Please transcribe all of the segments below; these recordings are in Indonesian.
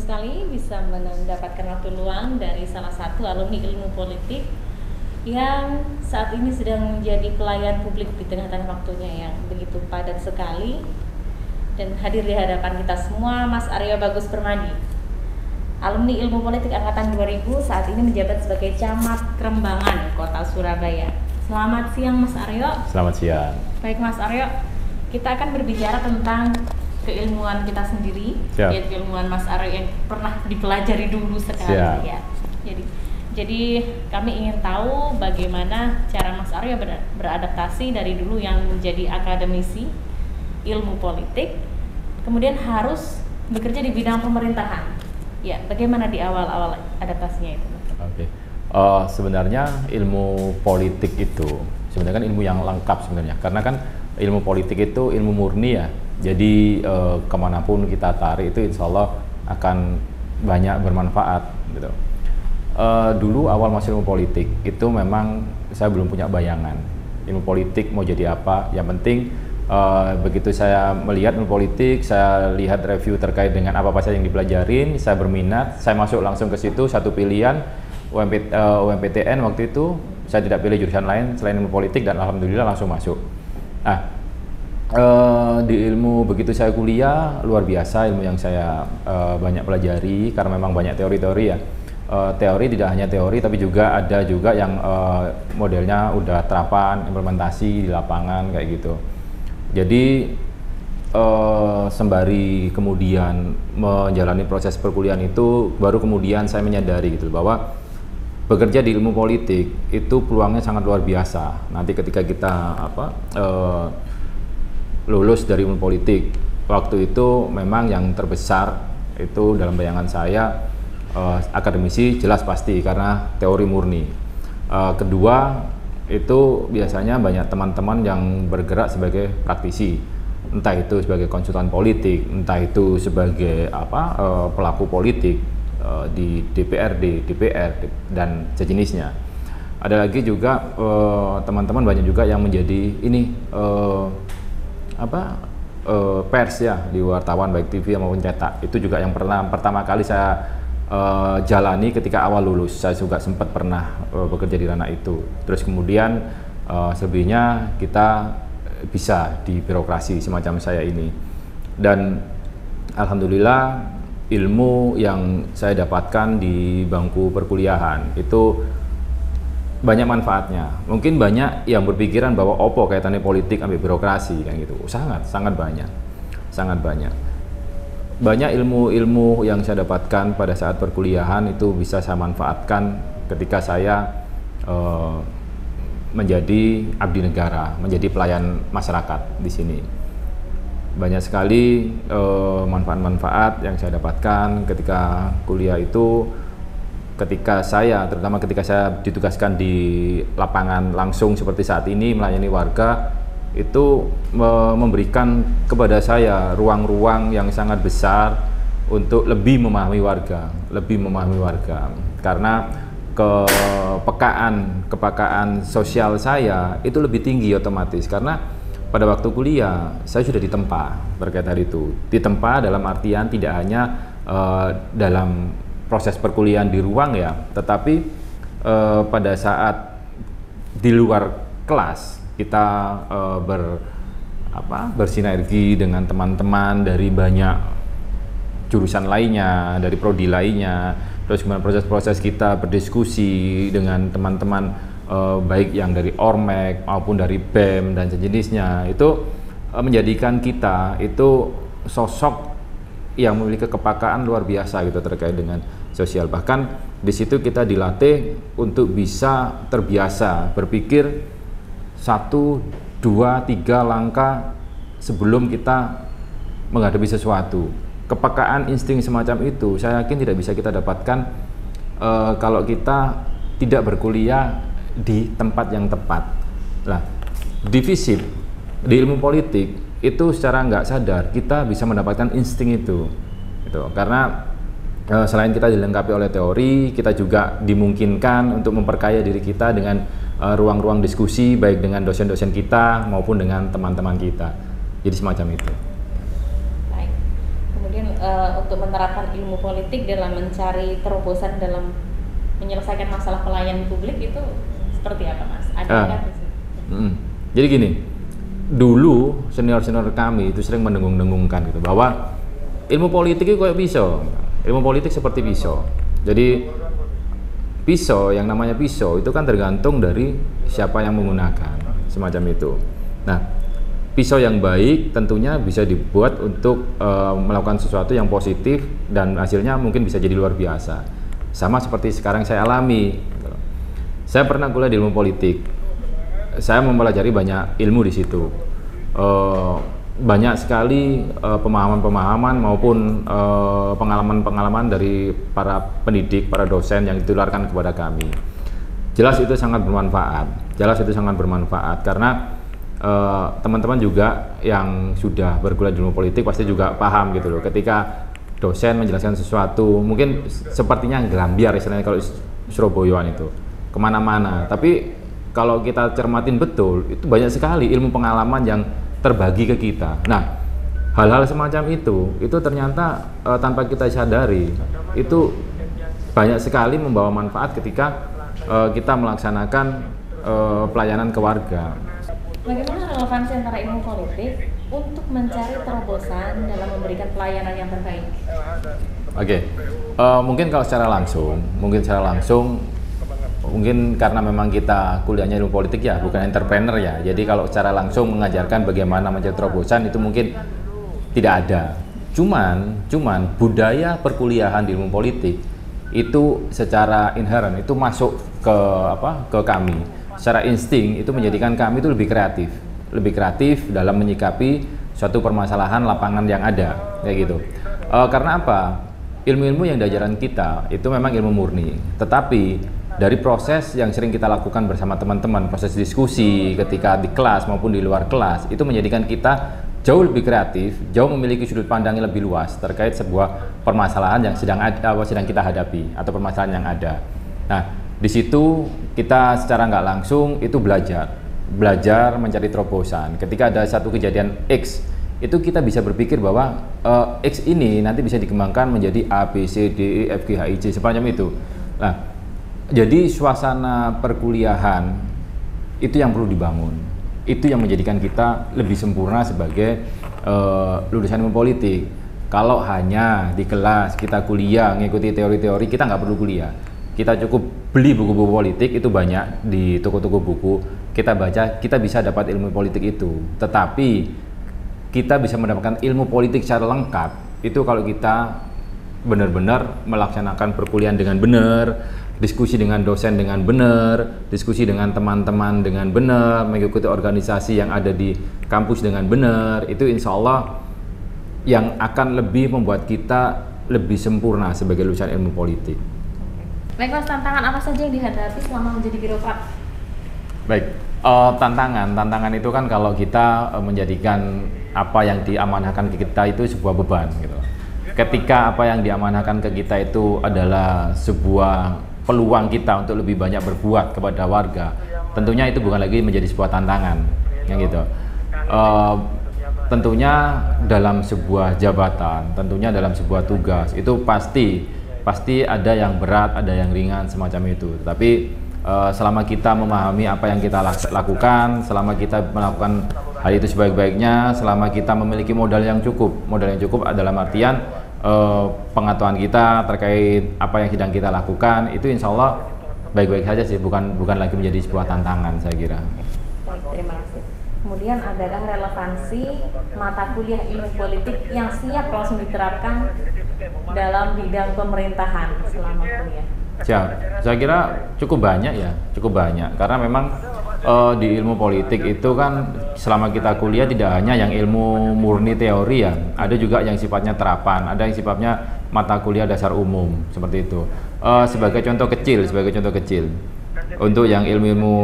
sekali bisa mendapatkan waktu luang dari salah satu alumni ilmu politik yang saat ini sedang menjadi pelayan publik di tengah-tengah waktunya yang begitu padat sekali, dan hadir di hadapan kita semua Mas Aryo Bagus Permadi, alumni ilmu politik angkatan 2000, saat ini menjabat sebagai Camat Krembangan, Kota Surabaya. Selamat siang Mas Aryo. Selamat siang. Baik Mas Aryo, kita akan berbicara tentang keilmuan kita sendiri, yaitu keilmuan Mas Aryo yang pernah dipelajari dulu sekali. Ya. Jadi kami ingin tahu bagaimana cara Mas Aryo beradaptasi dari dulu yang menjadi akademisi ilmu politik, kemudian harus bekerja di bidang pemerintahan. Ya, bagaimana di awal-awal adaptasinya itu? Oke. Sebenarnya ilmu politik itu sebenarnya kan ilmu yang lengkap sebenarnya, karena kan ilmu politik itu ilmu murni ya. Jadi kemanapun kita tarik itu insya Allah akan banyak bermanfaat gitu. Dulu awal masuk ilmu politik itu memang saya belum punya bayangan ilmu politik mau jadi apa. Yang penting begitu saya melihat ilmu politik, saya lihat review terkait dengan apa saja yang dipelajarin, saya berminat, saya masuk langsung ke situ. Satu pilihan UMPTN waktu itu, saya tidak pilih jurusan lain selain ilmu politik dan alhamdulillah langsung masuk. Nah, di ilmu begitu saya kuliah luar biasa ilmu yang saya banyak pelajari karena memang banyak teori-teori ya. Teori tidak hanya teori tapi juga ada juga yang modelnya udah terapan, implementasi di lapangan kayak gitu. Jadi sembari kemudian menjalani proses perkuliahan itu baru kemudian saya menyadari gitu bahwa bekerja di ilmu politik itu peluangnya sangat luar biasa. Nanti ketika kita lulus dari ilmu politik, waktu itu memang yang terbesar itu dalam bayangan saya akademisi jelas pasti karena teori murni. Kedua itu biasanya banyak teman-teman yang bergerak sebagai praktisi, entah itu sebagai konsultan politik, entah itu sebagai pelaku politik di DPRD, DPR dan sejenisnya. Ada lagi juga teman-teman banyak juga yang menjadi ini pers ya, di wartawan baik TV maupun cetak. Itu juga yang pertama kali saya jalani ketika awal lulus. Saya juga sempat pernah bekerja di ranah itu. Terus kemudian selebihnya kita bisa di birokrasi semacam saya ini. Dan alhamdulillah ilmu yang saya dapatkan di bangku perkuliahan itu banyak manfaatnya. Mungkin banyak yang berpikiran bahwa opo kaitannya politik ambil birokrasi kan gitu. Sangat banyak. Banyak ilmu-ilmu yang saya dapatkan pada saat perkuliahan itu bisa saya manfaatkan ketika saya menjadi abdi negara, menjadi pelayan masyarakat di sini. Banyak sekali manfaat-manfaat yang saya dapatkan ketika kuliah itu, terutama ketika saya ditugaskan di lapangan langsung seperti saat ini melayani warga, itu memberikan kepada saya ruang-ruang yang sangat besar untuk lebih memahami warga, karena kepekaan sosial saya itu lebih tinggi otomatis karena pada waktu kuliah saya sudah ditempa terkait hal itu. Ditempa dalam artian tidak hanya dalam proses perkuliahan di ruang ya, tetapi pada saat di luar kelas kita bersinergi dengan teman-teman dari banyak jurusan lainnya, dari prodi lainnya. Terus kemudian proses-proses kita berdiskusi dengan teman-teman baik yang dari Ormek maupun dari BEM dan sejenisnya, itu menjadikan kita itu sosok yang memiliki kepekaan luar biasa gitu terkait dengan sosial. Bahkan di situ kita dilatih untuk bisa terbiasa berpikir 1, 2, 3 langkah sebelum kita menghadapi sesuatu. Kepekaan insting semacam itu saya yakin tidak bisa kita dapatkan kalau kita tidak berkuliah di tempat yang tepat. Nah, di FISIP, di ilmu politik itu secara nggak sadar kita bisa mendapatkan insting itu karena selain kita dilengkapi oleh teori, kita juga dimungkinkan untuk memperkaya diri kita dengan ruang-ruang diskusi baik dengan dosen-dosen kita maupun dengan teman-teman kita. Jadi semacam itu. Baik. Kemudian untuk menerapkan ilmu politik dalam mencari terobosan dalam menyelesaikan masalah pelayanan publik itu seperti apa, Mas? Ada nggak? Jadi gini, dulu senior-senior kami itu sering mendengung-dengungkan gitu bahwa ilmu politik itu kayak pisau. Ilmu politik seperti pisau. Jadi pisau, yang namanya pisau itu kan tergantung dari siapa yang menggunakan, semacam itu. Nah, pisau yang baik tentunya bisa dibuat untuk melakukan sesuatu yang positif dan hasilnya mungkin bisa jadi luar biasa. Sama seperti sekarang saya alami. Saya pernah kuliah di ilmu politik. Saya mempelajari banyak ilmu di situ. Banyak sekali pemahaman-pemahaman maupun pengalaman-pengalaman dari para pendidik, para dosen yang ditularkan kepada kami. Jelas itu sangat bermanfaat. Jelas itu sangat bermanfaat karena teman-teman juga yang sudah berkuliah di ilmu politik pasti juga paham gitu loh. Ketika dosen menjelaskan sesuatu, mungkin sepertinya gelambiar istilahnya kalau Surabayaan itu kemana-mana. Tapi kalau kita cermatin betul, itu banyak sekali ilmu pengalaman yang terbagi ke kita. Nah, hal-hal semacam itu ternyata tanpa kita sadari, itu banyak sekali membawa manfaat ketika kita melaksanakan pelayanan ke warga. Bagaimana relevansi antara ilmu politik untuk mencari terobosan dalam memberikan pelayanan yang terbaik? Mungkin kalau secara langsung, mungkin karena memang kita kuliahnya ilmu politik ya, bukan entrepreneur ya. Jadi kalau secara langsung mengajarkan bagaimana mencari terobosan itu mungkin tidak ada. Cuman budaya perkuliahan di ilmu politik itu secara inherent itu masuk ke kami. Secara insting itu menjadikan kami itu lebih kreatif dalam menyikapi suatu permasalahan lapangan yang ada, kayak gitu. Karena apa? Ilmu-ilmu yang diajarkan kita itu memang ilmu murni, tetapi dari proses yang sering kita lakukan bersama teman-teman, proses diskusi ketika di kelas maupun di luar kelas, itu menjadikan kita jauh lebih kreatif, jauh memiliki sudut pandang yang lebih luas terkait sebuah permasalahan yang sedang kita hadapi atau permasalahan yang ada. Nah, di situ kita secara nggak langsung itu belajar mencari terobosan. Ketika ada satu kejadian X, itu kita bisa berpikir bahwa X ini nanti bisa dikembangkan menjadi A, B, C, D, E, F, G, H, I, J, sepanjang itu. Nah, jadi suasana perkuliahan itu yang perlu dibangun. Itu yang menjadikan kita lebih sempurna sebagai lulusan ilmu politik. Kalau hanya di kelas kita kuliah, ngikuti teori-teori, kita nggak perlu kuliah. Kita cukup beli buku-buku politik, itu banyak di toko-toko buku, kita baca, kita bisa dapat ilmu politik itu. Tetapi kita bisa mendapatkan ilmu politik secara lengkap itu kalau kita benar-benar melaksanakan perkuliahan dengan benar, diskusi dengan dosen dengan benar, diskusi dengan teman-teman dengan benar, mengikuti organisasi yang ada di kampus dengan benar. Itu insya Allah yang akan lebih membuat kita lebih sempurna sebagai lulusan ilmu politik. Baik Mas, tantangan apa saja yang dihadapi selama menjadi birokrat? Baik, tantangan itu kan kalau kita menjadikan apa yang diamanahkan ke kita itu sebuah beban gitu. Ketika apa yang diamanahkan ke kita itu adalah sebuah peluang kita untuk lebih banyak berbuat kepada warga, tentunya itu bukan lagi menjadi sebuah tantangan, yang gitu. Tentunya dalam sebuah jabatan, tentunya dalam sebuah tugas itu pasti ada yang berat, ada yang ringan semacam itu. Tapi selama kita memahami apa yang kita lakukan, selama kita melakukan hal itu sebaik-baiknya, selama kita memiliki modal yang cukup adalah artian pengetahuan kita terkait apa yang sedang kita lakukan, itu insya Allah baik-baik saja sih, bukan lagi menjadi sebuah tantangan, saya kira. Baik, terima kasih. Kemudian adakah relevansi mata kuliah ilmu politik yang siap langsung diterapkan dalam bidang pemerintahan selama kuliah? Saya kira cukup banyak karena memang di ilmu politik itu kan selama kita kuliah tidak hanya yang ilmu murni teori ya, ada juga yang sifatnya terapan, ada yang sifatnya mata kuliah dasar umum seperti itu. Sebagai contoh kecil untuk yang ilmu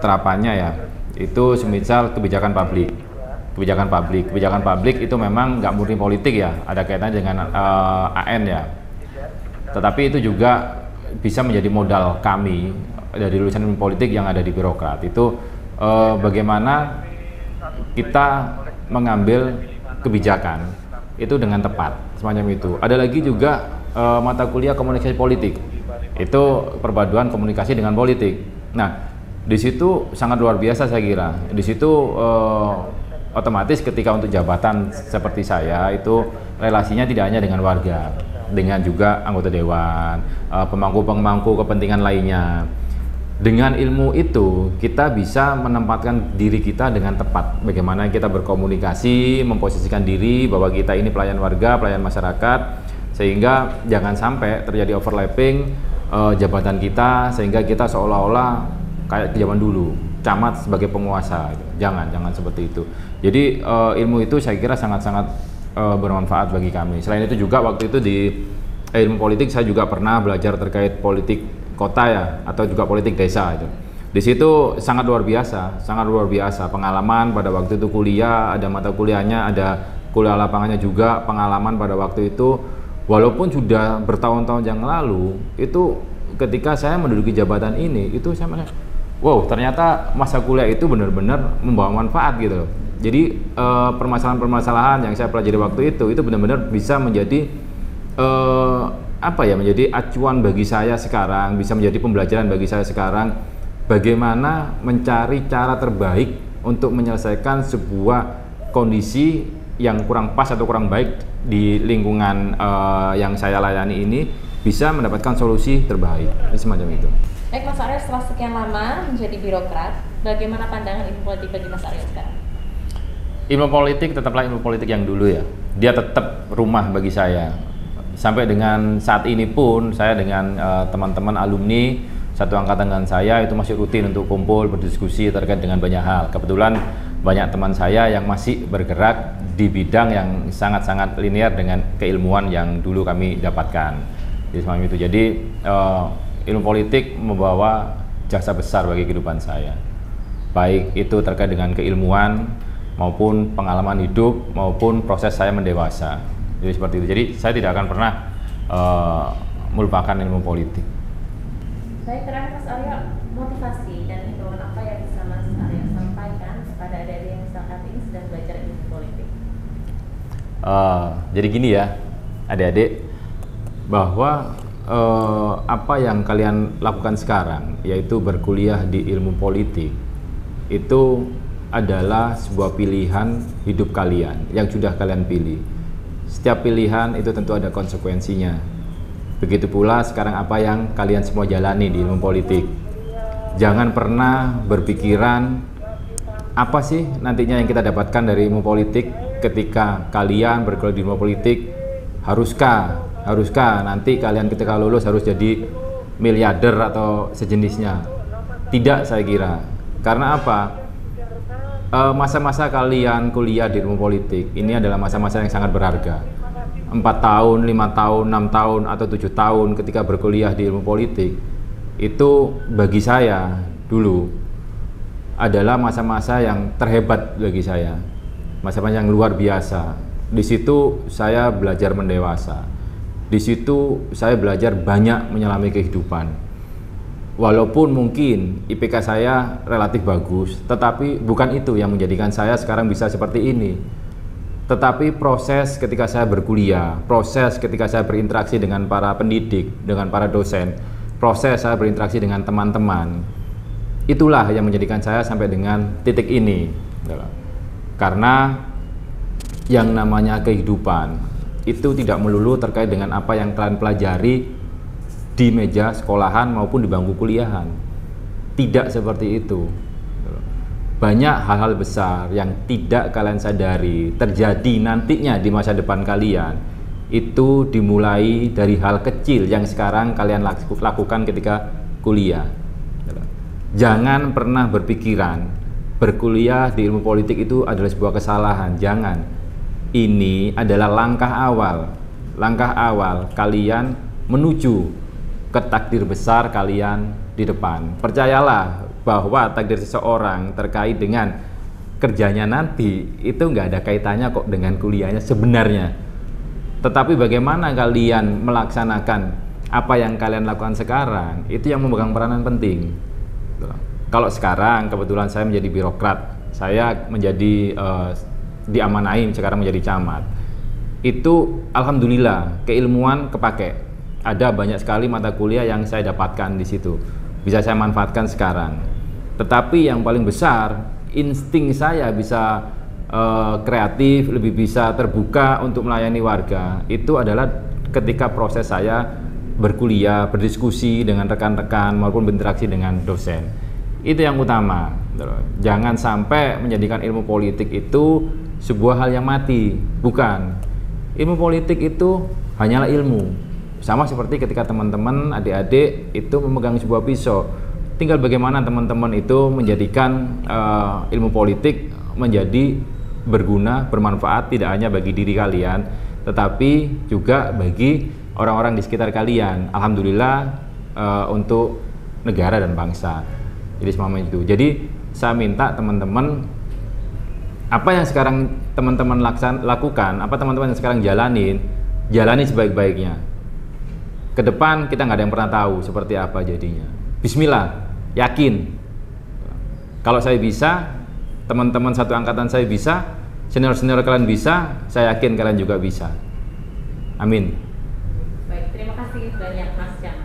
terapannya ya, itu semisal kebijakan publik itu memang nggak murni politik ya, ada kaitannya dengan AN ya. Tetapi itu juga bisa menjadi modal kami dari lulusan ilmu politik yang ada di birokrat. Itu bagaimana kita mengambil kebijakan itu dengan tepat semacam itu. Ada lagi juga mata kuliah komunikasi politik. Itu perpaduan komunikasi dengan politik. Nah, di situ sangat luar biasa saya kira. Di situ otomatis ketika untuk jabatan seperti saya itu relasinya tidak hanya dengan warga, dengan juga anggota dewan, pemangku-pemangku kepentingan lainnya. Dengan ilmu itu kita bisa menempatkan diri kita dengan tepat. Bagaimana kita berkomunikasi, memposisikan diri bahwa kita ini pelayan warga, pelayan masyarakat, sehingga jangan sampai terjadi overlapping jabatan kita sehingga kita seolah-olah kayak zaman dulu, camat sebagai penguasa. Jangan seperti itu. Jadi ilmu itu saya kira sangat-sangat bermanfaat bagi kami. Selain itu juga waktu itu di ilmu politik saya juga pernah belajar terkait politik kota ya, atau juga politik desa itu. Di situ sangat luar biasa pengalaman pada waktu itu kuliah, ada mata kuliahnya, ada kuliah lapangannya juga, pengalaman pada waktu itu. Walaupun sudah bertahun-tahun yang lalu, itu ketika saya menduduki jabatan ini, itu saya merasa, wow, ternyata masa kuliah itu benar-benar membawa manfaat gitu. Jadi permasalahan-permasalahan yang saya pelajari waktu itu benar-benar bisa menjadi menjadi acuan bagi saya sekarang, bisa menjadi pembelajaran bagi saya sekarang bagaimana mencari cara terbaik untuk menyelesaikan sebuah kondisi yang kurang pas atau kurang baik di lingkungan yang saya layani ini, bisa mendapatkan solusi terbaik. Semacam itu. Baik Mas Aryo, setelah sekian lama menjadi birokrat, bagaimana pandangan ilmu politik bagi Mas Aryo sekarang? Ilmu politik tetaplah ilmu politik yang dulu ya. Dia tetap rumah bagi saya. Sampai dengan saat ini pun saya dengan teman-teman alumni satu angkatan dengan saya itu masih rutin untuk kumpul berdiskusi terkait dengan banyak hal. Kebetulan banyak teman saya yang masih bergerak di bidang yang sangat-sangat linear dengan keilmuan yang dulu kami dapatkan. Jadi ilmu politik membawa jasa besar bagi kehidupan saya. Baik itu terkait dengan keilmuan maupun pengalaman hidup maupun proses saya mendewasa. Jadi seperti itu. Jadi saya tidak akan pernah melupakan ilmu politik. Baik, terakhir Mas Aryo, motivasi dan himbauan apa yang bisa Mas Aryo sampaikan kepada adik-adik yang saat ini sedang belajar ilmu politik? Jadi gini ya, adik-adik, bahwa apa yang kalian lakukan sekarang, yaitu berkuliah di ilmu politik, itu adalah sebuah pilihan hidup kalian yang sudah kalian pilih. Setiap pilihan itu tentu ada konsekuensinya. Begitu pula sekarang apa yang kalian semua jalani di ilmu politik. Jangan pernah berpikiran apa sih nantinya yang kita dapatkan dari ilmu politik ketika kalian berkuliah di ilmu politik. Haruskah nanti kalian ketika lulus harus jadi miliarder atau sejenisnya? Tidak, saya kira. Karena apa? Masa-masa kalian kuliah di ilmu politik ini adalah masa-masa yang sangat berharga. 4 tahun, 5 tahun, 6 tahun, atau 7 tahun ketika berkuliah di ilmu politik, itu bagi saya dulu adalah masa-masa yang terhebat bagi saya. Masa-masa yang luar biasa. Di situ saya belajar mendewasa. Di situ saya belajar banyak menyelami kehidupan. Walaupun mungkin IPK saya relatif bagus, tetapi bukan itu yang menjadikan saya sekarang bisa seperti ini. Tetapi proses ketika saya berkuliah, proses ketika saya berinteraksi dengan para pendidik, dengan para dosen, proses saya berinteraksi dengan teman-teman, itulah yang menjadikan saya sampai dengan titik ini. Karena yang namanya kehidupan itu tidak melulu terkait dengan apa yang kalian pelajari di meja sekolahan maupun di bangku kuliahan. Tidak seperti itu. Banyak hal-hal besar yang tidak kalian sadari terjadi nantinya di masa depan kalian. Itu dimulai dari hal kecil yang sekarang kalian lakukan ketika kuliah. Jangan pernah berpikiran berkuliah di ilmu politik itu adalah sebuah kesalahan. Jangan. Ini adalah langkah awal kalian menuju ke takdir besar kalian di depan. Percayalah bahwa takdir seseorang terkait dengan kerjanya nanti itu nggak ada kaitannya kok dengan kuliahnya sebenarnya. Tetapi bagaimana kalian melaksanakan apa yang kalian lakukan sekarang, itu yang memegang peranan penting. Kalau sekarang kebetulan saya menjadi birokrat, saya menjadi diamanahi sekarang menjadi camat. itu alhamdulillah keilmuan kepake. Ada banyak sekali mata kuliah yang saya dapatkan di situ, bisa saya manfaatkan sekarang. Tetapi yang paling besar, insting saya bisa kreatif, lebih bisa terbuka untuk melayani warga, itu adalah ketika proses saya berkuliah, berdiskusi dengan rekan-rekan maupun berinteraksi dengan dosen. Itu yang utama. Jangan sampai menjadikan ilmu politik itu sebuah hal yang mati. Bukan. Ilmu politik itu hanyalah ilmu. Sama seperti ketika teman-teman, adik-adik itu memegang sebuah pisau. Tinggal bagaimana teman-teman itu menjadikan ilmu politik menjadi berguna, bermanfaat tidak hanya bagi diri kalian, tetapi juga bagi orang-orang di sekitar kalian. Alhamdulillah untuk negara dan bangsa. Jadi semua itu. Jadi saya minta teman-teman, apa yang sekarang teman-teman lakukan, apa teman-teman yang sekarang jalani sebaik-baiknya. Ke depan kita nggak ada yang pernah tahu seperti apa jadinya. Bismillah, yakin. Kalau saya bisa, teman-teman satu angkatan saya bisa, senior-senior kalian bisa, saya yakin kalian juga bisa. Amin. Baik, terima kasih banyak Mas Chan.